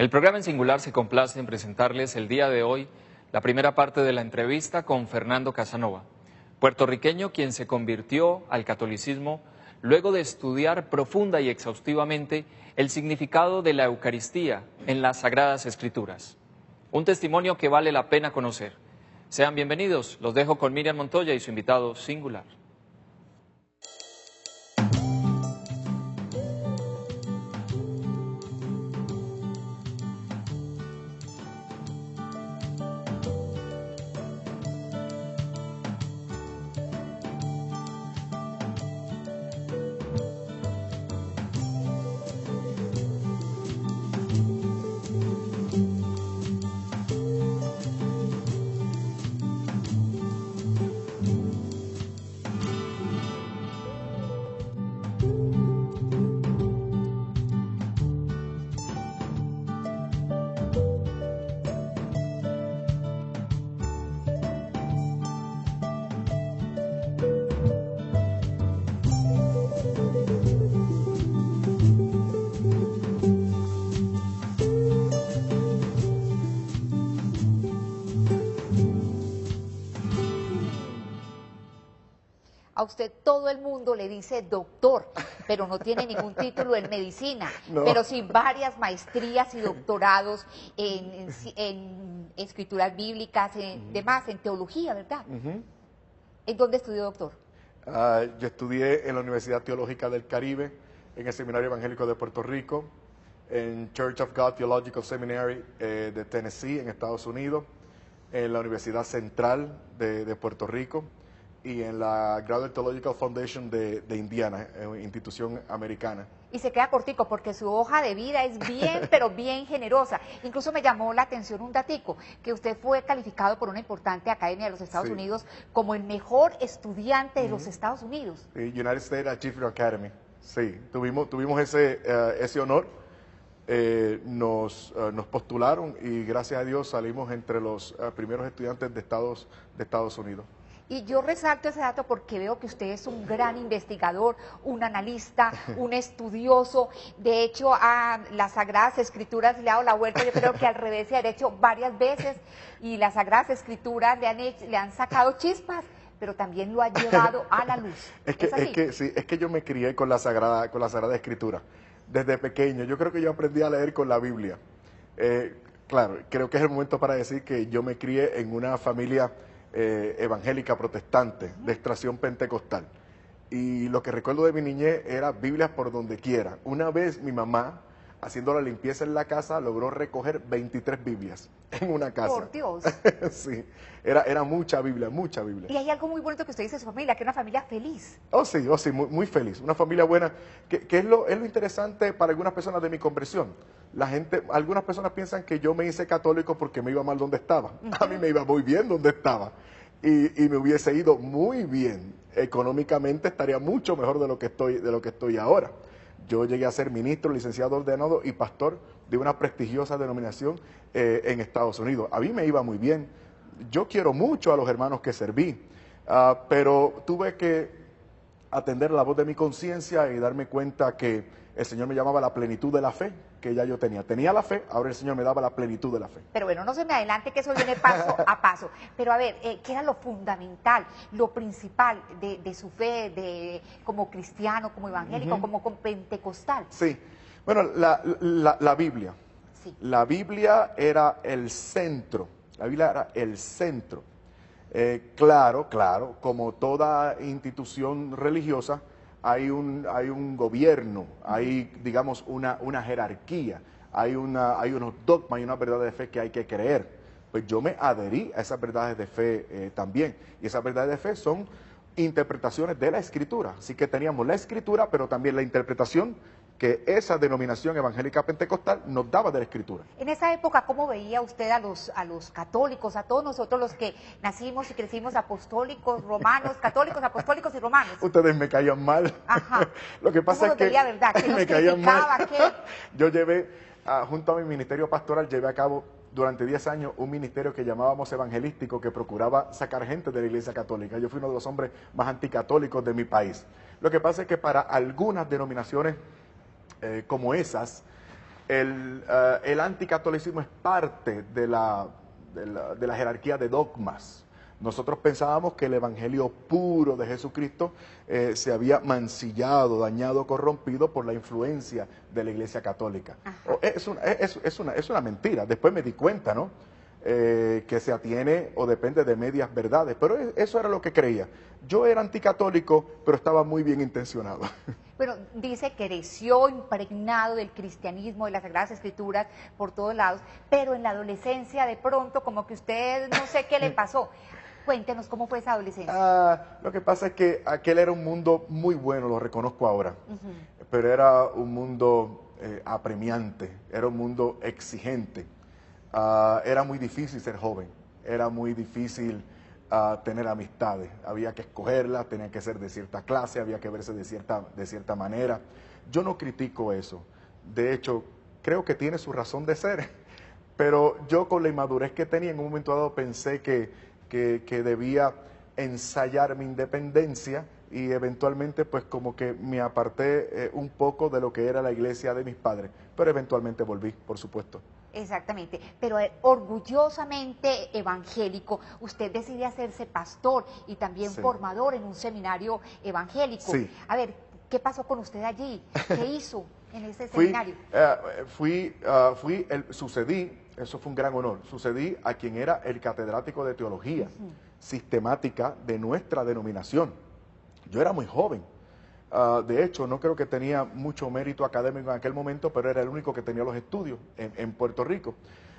El programa En Singular se complace en presentarles el día de hoy la primera parte de la entrevista con Fernando Casanova, puertorriqueño quien se convirtió al catolicismo luego de estudiar profunda y exhaustivamente el significado de la Eucaristía en las Sagradas Escrituras. Un testimonio que vale la pena conocer. Sean bienvenidos, los dejo con Miriam Montoya y su invitado singular. A usted todo el mundo le dice doctor, pero no tiene ningún título en medicina, No. pero sí varias maestrías y doctorados en escrituras bíblicas, en demás, en teología, ¿verdad? ¿En dónde estudió, doctor? Yo estudié en la Universidad Teológica del Caribe, en el Seminario Evangélico de Puerto Rico, en Church of God Theological Seminary de Tennessee, en Estados Unidos, en la Universidad Central de Puerto Rico y en la Graduate Theological Foundation de Indiana, institución americana. Y se queda cortico porque su hoja de vida es bien, pero bien generosa. Incluso me llamó la atención un datico, que usted fue calificado por una importante academia de los Estados Sí. Unidos como el mejor estudiante de los Estados Unidos. United States Achievement Academy. Sí, tuvimos ese honor. Nos postularon y gracias a Dios salimos entre los primeros estudiantes de Estados Unidos. Y yo resalto ese dato porque veo que usted es un gran investigador, un analista, un estudioso. De hecho, a las Sagradas Escrituras le ha dado la vuelta, yo creo que al revés se ha hecho varias veces, y las Sagradas Escrituras le han sacado chispas, pero también lo ha llevado a la luz. Es así? que yo me crié con la Sagrada Escritura. Desde pequeño, yo creo que yo aprendí a leer con la Biblia. Claro, creo que es el momento para decir que yo me crié en una familia evangélica protestante, de extracción pentecostal. Y lo que recuerdo de mi niñez era Biblias por donde quiera. Una vez mi mamá, haciendo la limpieza en la casa, logró recoger 23 Biblias en una casa. Por Dios. Sí, era mucha Biblia, mucha Biblia. Y hay algo muy bonito que usted dice de su familia, que es una familia feliz. Oh sí, muy feliz, una familia buena, que es lo interesante para algunas personas de mi conversión. Algunas personas piensan que yo me hice católico porque me iba mal donde estaba. A mí me iba muy bien donde estaba y me hubiese ido muy bien. Económicamente estaría mucho mejor de lo que estoy ahora. Yo llegué a ser ministro, licenciado ordenado y pastor de una prestigiosa denominación en Estados Unidos. A mí me iba muy bien. Yo quiero mucho a los hermanos que serví, pero tuve que atender la voz de mi conciencia y darme cuenta que el Señor me llamaba a la plenitud de la fe que ya yo tenía. Tenía la fe, ahora el Señor me daba la plenitud de la fe. Pero bueno, no se me adelante, que eso viene paso a paso. Pero a ver, ¿qué era lo fundamental, lo principal de su fe, como cristiano, como evangélico, como pentecostal? Sí, bueno, la Biblia. Sí. La Biblia era el centro. La Biblia era el centro. Claro, como toda institución religiosa, hay un gobierno, hay, digamos, una jerarquía, hay unos dogmas y una verdad de fe que hay que creer. Pues yo me adherí a esas verdades de fe también. Y esas verdades de fe son interpretaciones de la Escritura. Así que teníamos la Escritura, pero también la interpretación que esa denominación evangélica pentecostal nos daba de la Escritura. En esa época, ¿cómo veía usted a los católicos, a todos nosotros los que nacimos y crecimos apostólicos, romanos, católicos, apostólicos y romanos? Ustedes me caían mal. Ajá. Lo que pasa ¿Cómo es que veía, verdad? ¿Qué nos me caían mal. criticaba? ¿Qué? Yo llevé, junto a mi ministerio pastoral, llevé a cabo durante 10 años un ministerio que llamábamos evangelístico, que procuraba sacar gente de la Iglesia Católica. Yo fui uno de los hombres más anticatólicos de mi país. Lo que pasa es que para algunas denominaciones como esas, el anticatolicismo es parte de la jerarquía de dogmas. Nosotros pensábamos que el evangelio puro de Jesucristo se había mancillado, dañado, corrompido por la influencia de la Iglesia Católica. Es una mentira. Después me di cuenta, ¿no? Que se atiene o depende de medias verdades. Pero eso era lo que creía. Yo era anticatólico, pero estaba muy bien intencionado. Bueno, dice que creció impregnado del cristianismo, de las Sagradas Escrituras, por todos lados, pero en la adolescencia de pronto como que usted no sé qué le pasó. Cuéntenos cómo fue esa adolescencia. Lo que pasa es que aquel era un mundo muy bueno, lo reconozco ahora, pero era un mundo apremiante, era un mundo exigente. Era muy difícil ser joven, era muy difícil tener amistades, había que escogerlas, tenían que ser de cierta clase, había que verse de cierta manera. Yo no critico eso, de hecho creo que tiene su razón de ser, pero yo con la inmadurez que tenía en un momento dado pensé que debía ensayar mi independencia y eventualmente pues como que me aparté un poco de lo que era la iglesia de mis padres, pero eventualmente volví, por supuesto. Exactamente, pero orgullosamente evangélico, usted decide hacerse pastor y también formador en un seminario evangélico. Sí. A ver, ¿qué pasó con usted allí? ¿Qué hizo en ese seminario? Sucedí, eso fue un gran honor, sucedí a quien era el catedrático de teología sistemática de nuestra denominación. Yo era muy joven. De hecho, no creo que tenía mucho mérito académico en aquel momento, pero era el único que tenía los estudios en Puerto Rico.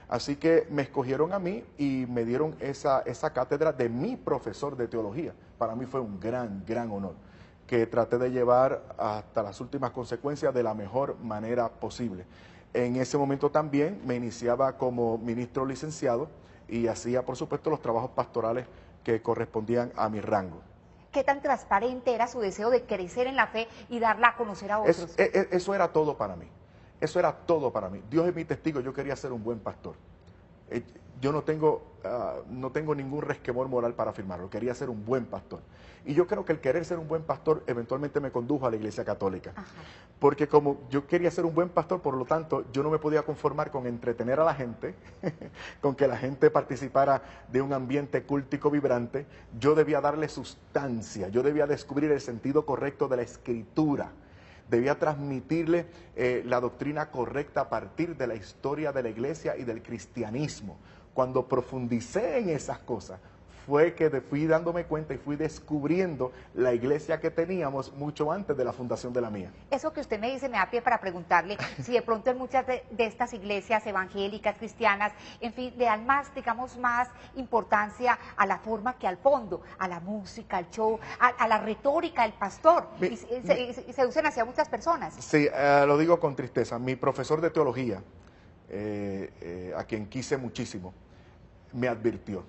Así que me escogieron a mí y me dieron esa cátedra de mi profesor de teología. Para mí fue un gran honor, que traté de llevar hasta las últimas consecuencias de la mejor manera posible. En ese momento también me iniciaba como ministro licenciado y hacía, por supuesto, los trabajos pastorales que correspondían a mi rango. ¿Qué tan transparente era su deseo de crecer en la fe y darla a conocer a otros? Eso era todo para mí. Eso era todo para mí. Dios es mi testigo, yo quería ser un buen pastor. Yo no tengo ningún resquemor moral para afirmarlo, quería ser un buen pastor. Y yo creo que el querer ser un buen pastor eventualmente me condujo a la Iglesia Católica. Ajá. Porque como yo quería ser un buen pastor, por lo tanto, yo no me podía conformar con entretener a la gente, con que la gente participara de un ambiente cúltico vibrante. Yo debía darle sustancia, yo debía descubrir el sentido correcto de la Escritura. Debía transmitirle la doctrina correcta a partir de la historia de la iglesia y del cristianismo. Cuando profundicé en esas cosas, fue que fui dándome cuenta y fui descubriendo la iglesia que teníamos mucho antes de la fundación de la mía. Eso que usted me dice me da pie para preguntarle si de pronto en muchas de estas iglesias evangélicas, cristianas, en fin, le dan más, digamos, más importancia a la forma que al fondo, a la música, al show, a la retórica del pastor, y se usan hacia muchas personas. Sí, lo digo con tristeza. Mi profesor de teología, a quien quise muchísimo, me advirtió.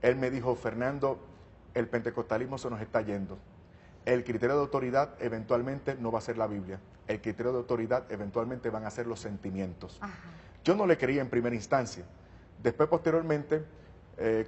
Él me dijo: Fernando, el pentecostalismo se nos está yendo. El criterio de autoridad eventualmente no va a ser la Biblia. El criterio de autoridad eventualmente van a ser los sentimientos. Ajá. Yo no le creía en primera instancia. Después, posteriormente,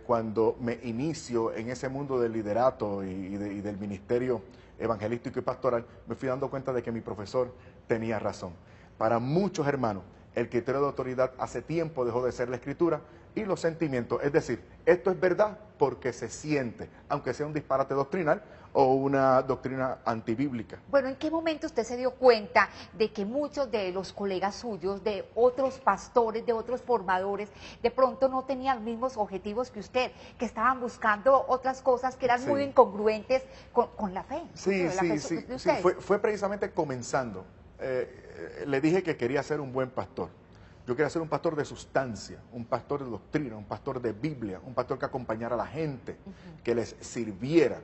cuando me inicio en ese mundo del liderato y del ministerio evangelístico y pastoral, me fui dando cuenta de que mi profesor tenía razón. Para muchos hermanos, el criterio de autoridad hace tiempo dejó de ser la Escritura y los sentimientos. Es decir, esto es verdad porque se siente, aunque sea un disparate doctrinal o una doctrina antibíblica. Bueno, ¿en qué momento usted se dio cuenta de que muchos de los colegas suyos, de otros pastores, de otros formadores, de pronto no tenían los mismos objetivos que usted, que estaban buscando otras cosas que eran muy incongruentes con la fe? Sí, fue precisamente comenzando. Le dije que quería ser un buen pastor. Yo quería ser un pastor de sustancia, un pastor de doctrina, un pastor de Biblia, un pastor que acompañara a la gente, que les sirviera.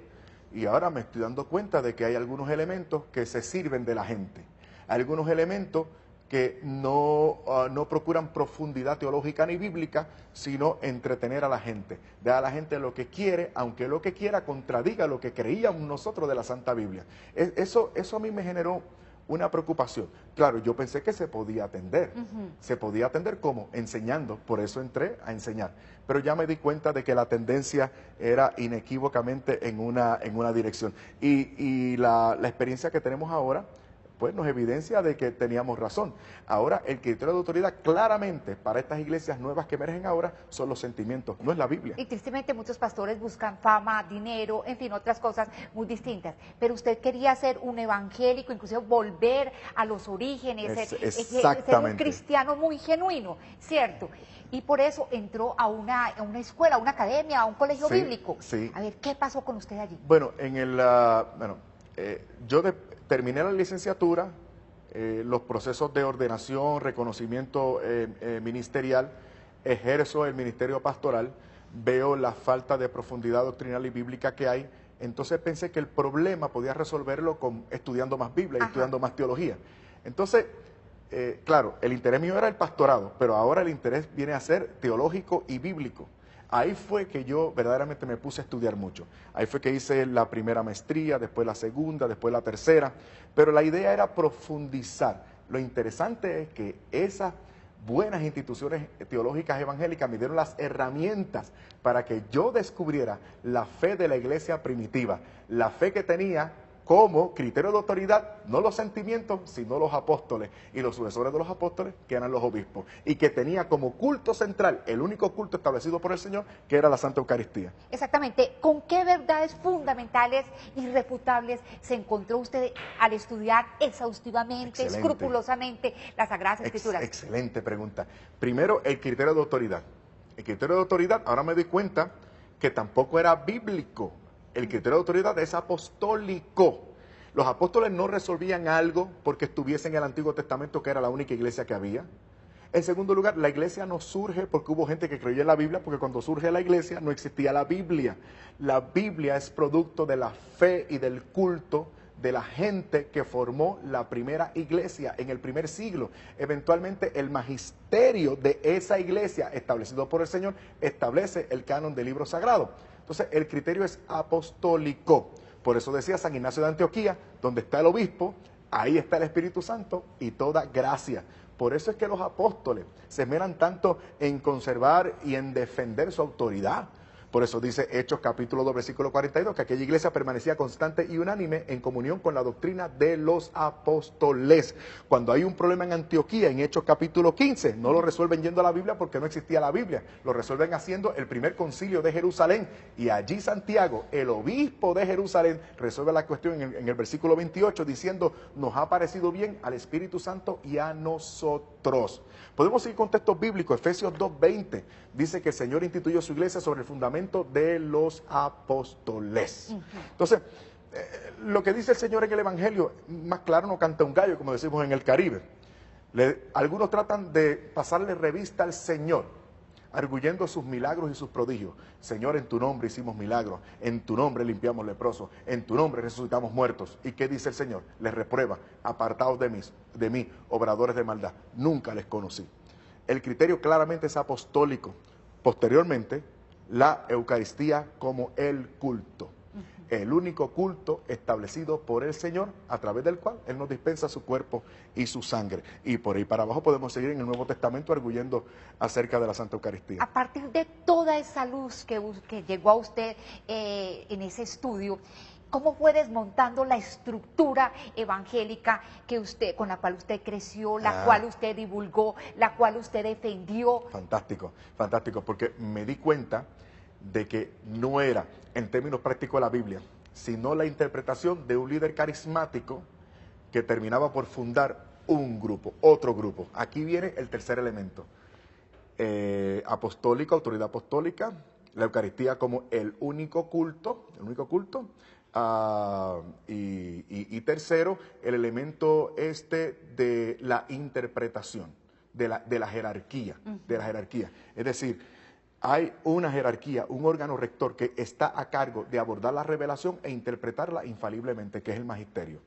Y ahora me estoy dando cuenta de que hay algunos elementos que se sirven de la gente, algunos elementos que no procuran profundidad teológica ni bíblica, sino entretener a la gente, dar a la gente lo que quiere, aunque lo que quiera contradiga lo que creíamos nosotros de la Santa Biblia. Eso a mí me generó una preocupación. Claro, yo pensé que se podía atender. Se podía atender ¿cómo? Enseñando. Por eso entré a enseñar. Pero ya me di cuenta de que la tendencia era inequívocamente en una dirección. Y la experiencia que tenemos ahora pues nos evidencia de que teníamos razón. Ahora, el criterio de autoridad claramente para estas iglesias nuevas que emergen ahora son los sentimientos, no es la Biblia. Y tristemente muchos pastores buscan fama, dinero, en fin, otras cosas muy distintas. Pero usted quería ser un evangélico, incluso volver a los orígenes, ser un cristiano muy genuino, ¿cierto? Y por eso entró a una escuela, a una academia, a un colegio bíblico. Sí. A ver, ¿qué pasó con usted allí? Bueno, yo terminé la licenciatura, los procesos de ordenación, reconocimiento ministerial, ejerzo el ministerio pastoral, veo la falta de profundidad doctrinal y bíblica que hay, entonces pensé que el problema podía resolverlo estudiando más Biblia y estudiando más teología. Entonces, claro, el interés mío era el pastorado, pero ahora el interés viene a ser teológico y bíblico. Ahí fue que yo verdaderamente me puse a estudiar mucho. Ahí fue que hice la primera maestría, después la segunda, después la tercera. Pero la idea era profundizar. Lo interesante es que esas buenas instituciones teológicas evangélicas me dieron las herramientas para que yo descubriera la fe de la iglesia primitiva. La fe que tenía como criterio de autoridad, no los sentimientos, sino los apóstoles y los sucesores de los apóstoles, que eran los obispos, y que tenía como culto central, el único culto establecido por el Señor, que era la Santa Eucaristía. Exactamente. ¿Con qué verdades fundamentales, irrefutables, se encontró usted al estudiar exhaustivamente, escrupulosamente las Sagradas Escrituras? Excelente pregunta. Primero, el criterio de autoridad. El criterio de autoridad, ahora me doy cuenta que tampoco era bíblico. El criterio de autoridad es apostólico. Los apóstoles no resolvían algo porque estuviesen en el Antiguo Testamento, que era la única iglesia que había. En segundo lugar, la iglesia no surge porque hubo gente que creyó en la Biblia, porque cuando surge la iglesia no existía la Biblia. La Biblia es producto de la fe y del culto de la gente que formó la primera iglesia en el primer siglo. Eventualmente el magisterio de esa iglesia, establecido por el Señor, establece el canon del libro sagrado. Entonces, el criterio es apostólico. Por eso decía San Ignacio de Antioquía, donde está el obispo, ahí está el Espíritu Santo y toda gracia. Por eso es que los apóstoles se esmeran tanto en conservar y en defender su autoridad. Por eso dice Hechos capítulo 2, versículo 42, que aquella iglesia permanecía constante y unánime en comunión con la doctrina de los apóstoles. Cuando hay un problema en Antioquía, en Hechos capítulo 15, no lo resuelven yendo a la Biblia porque no existía la Biblia, lo resuelven haciendo el primer concilio de Jerusalén. Y allí Santiago, el obispo de Jerusalén, resuelve la cuestión en el versículo 28 diciendo, nos ha parecido bien al Espíritu Santo y a nosotros. Podemos seguir con textos bíblicos. Efesios 2:20 dice que el Señor instituyó su iglesia sobre el fundamento de los apóstoles. Entonces, lo que dice el Señor en el Evangelio, más claro no canta un gallo, como decimos en el Caribe. Algunos tratan de pasarle revista al Señor, arguyendo sus milagros y sus prodigios. Señor, en tu nombre hicimos milagros, en tu nombre limpiamos leprosos, en tu nombre resucitamos muertos. ¿Y qué dice el Señor? Les reprueba, apartaos de mí, obradores de maldad, nunca les conocí. El criterio claramente es apostólico. Posteriormente, la Eucaristía como el culto. El único culto establecido por el Señor, a través del cual Él nos dispensa su cuerpo y su sangre. Y por ahí para abajo podemos seguir en el Nuevo Testamento arguyendo acerca de la Santa Eucaristía. A partir de toda esa luz que llegó a usted en ese estudio, ¿cómo fue desmontando la estructura evangélica con la cual usted creció, la cual usted divulgó, la cual usted defendió? Fantástico, fantástico, porque me di cuenta de que no era, en términos prácticos de la Biblia, sino la interpretación de un líder carismático que terminaba por fundar un grupo, otro grupo. Aquí viene el tercer elemento. Apostólico, autoridad apostólica, la Eucaristía como el único culto, y tercero, el elemento de la interpretación, de la jerarquía, Es decir, hay una jerarquía, un órgano rector que está a cargo de abordar la revelación e interpretarla infaliblemente, que es el magisterio.